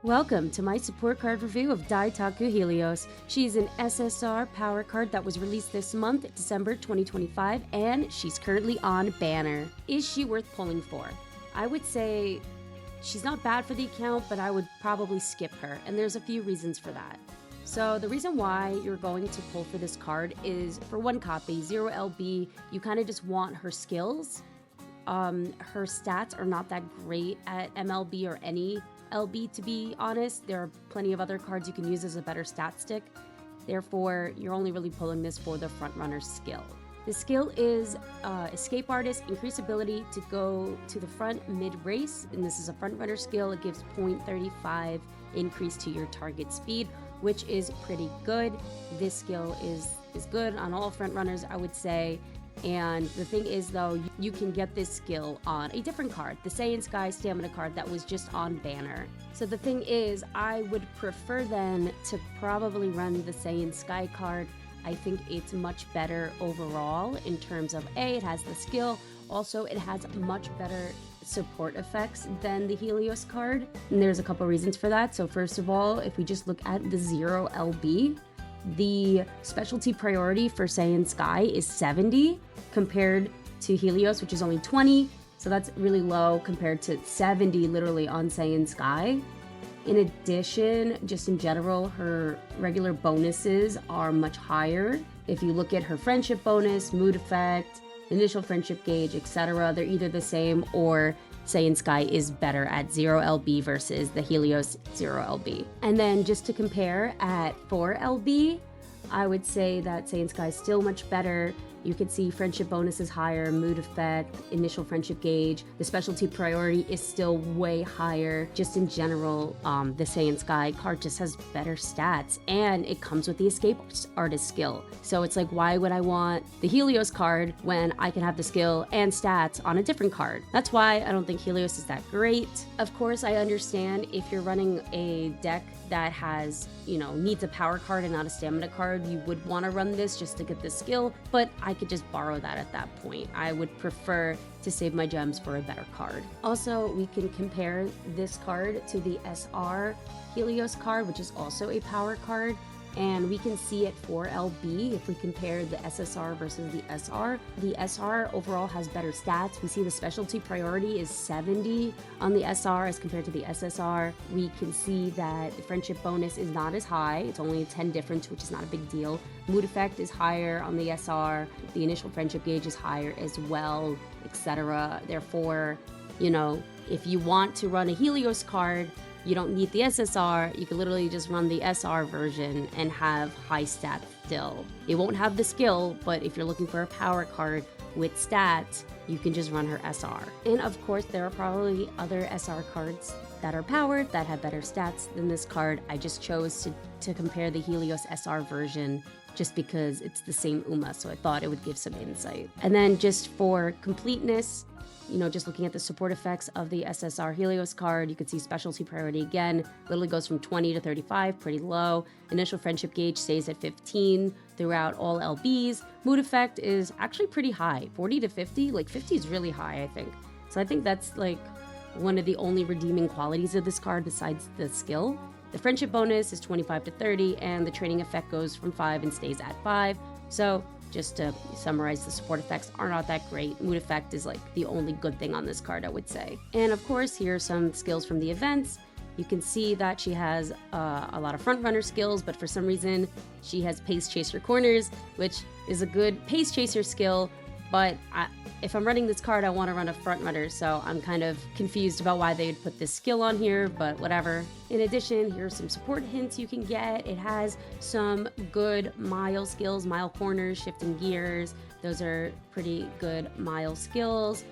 Welcome to my support card review of Daitaku Helios. She's an SSR power card that was released this month, December 2025, and she's currently on banner. Is she worth pulling for? I would say she's not bad for the account, but I would probably skip her, and there's a few reasons for that. So the reason why you're going to pull for this card is for one copy, 0LB, you kind of just want her skills. Her stats are not that great at MLB or any LB, to be honest. There are plenty of other cards you can use as a better stat stick. Therefore, you're only really pulling this for the frontrunner skill. The skill is Escape Artist, increase ability to go to the front mid-race, and this is a frontrunner skill. It gives 0.35 increase to your target speed, which is pretty good. This skill is good on all frontrunners, I would say. And the thing is, though, you can get this skill on a different card, the Seiun Sky stamina card that was just on banner. So the thing is, I would prefer then to probably run the Seiun Sky card. I think it's much better overall in terms of it has the skill. Also, it has much better support effects than the Helios card. And there's a couple reasons for that. So first of all, if we just look at the 0LB, the specialty priority for Seiun Sky is 70 compared to Helios, which is only 20. So that's really low compared to 70 literally on Seiun Sky. In addition, just in general, her regular bonuses are much higher. If you look at her friendship bonus, mood effect, initial friendship gauge, etc., they're either the same or Seiun Sky is better at 0LB versus the Helios 0LB. And then just to compare at 4LB, I would say that Seiun Sky is still much better. You could see friendship bonus is higher, mood effect, initial friendship gauge. The specialty priority is still way higher. Just in general, the Seiun Sky card just has better stats, and it comes with the Escape Artist skill. So it's like, why would I want the Helios card when I can have the skill and stats on a different card? That's why I don't think Helios is that great. Of course, I understand if you're running a deck that has, needs a power card and not a stamina card, you would want to run this just to get the skill, but I could just borrow that at that point. I would prefer to save my gems for a better card. Also, we can compare this card to the SR Helios card, which is also a power card. And we can see it for LB if we compare the SSR versus the SR. The SR overall has better stats. We see the specialty priority is 70 on the SR as compared to the SSR. We can see that the friendship bonus is not as high. It's only a 10 difference, which is not a big deal. Mood effect is higher on the SR. The initial friendship gauge is higher as well, etc. Therefore, if you want to run a Helios card, you don't need the SSR, you can literally just run the SR version and have high stats still. It won't have the skill, but if you're looking for a power card with stats, you can just run her SR. And of course, there are probably other SR cards that are powered that have better stats than this card. I just chose to compare the Helios SR version just because it's the same UMA, so I thought it would give some insight. And then just for completeness, just looking at the support effects of the SSR Helios card, you can see specialty priority again, literally goes from 20 to 35, pretty low. Initial friendship gauge stays at 15 throughout all LBs. Mood effect is actually pretty high, 40 to 50, like 50 is really high, I think. So I think that's like one of the only redeeming qualities of this card besides the skill. The friendship bonus is 25 to 30, and the training effect goes from 5 and stays at 5. So just to summarize, the support effects are not that great. Mood effect is like the only good thing on this card, I would say. And of course, here are some skills from the events. You can see that she has a lot of front runner skills, but for some reason, she has pace chaser corners, which is a good pace chaser skill. But if I'm running this card, I want to run a front runner, so I'm kind of confused about why they'd put this skill on here, but whatever. In addition, here are some support hints you can get. It has some good mile skills, mile corners, shifting gears. Those are pretty good mile skills.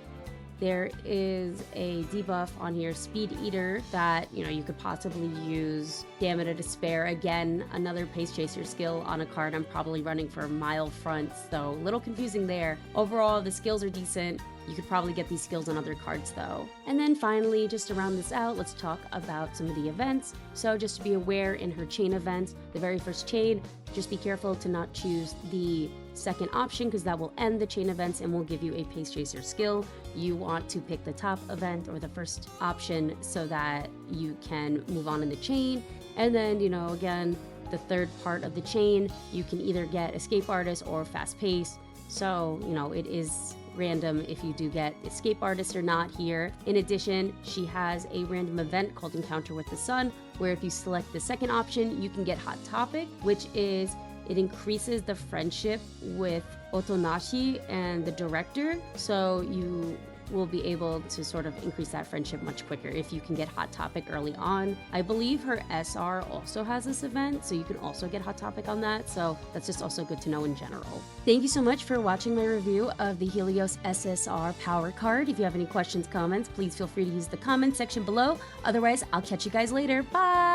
There is a debuff on here, Speed Eater, that you could possibly use. Stamina to Spare, again, another pace chaser skill on a card I'm probably running for mile fronts, so a little confusing there. Overall, the skills are decent. You could probably get these skills on other cards though. And then finally, just to round this out, let's talk about some of the events. So just to be aware, in her chain events, the very first chain, just be careful to not choose the second option because that will end the chain events and will give you a pace chaser skill. You want to pick the top event or the first option so that you can move on in the chain. And then, again, the third part of the chain, you can either get escape artist or fast pace. So, it is random if you do get escape artist or not here. In addition, she has a random event called Encounter with the Sun, where if you select the second option, you can get Hot Topic, which is it increases the friendship with Otonashi and the director. So you will be able to sort of increase that friendship much quicker if you can get Hot Topic early on. I believe her SR also has this event, so you can also get Hot Topic on that. So that's just also good to know in general. Thank you so much for watching my review of the Helios SSR Power Card. If you have any questions, comments, please feel free to use the comment section below. Otherwise, I'll catch you guys later. Bye!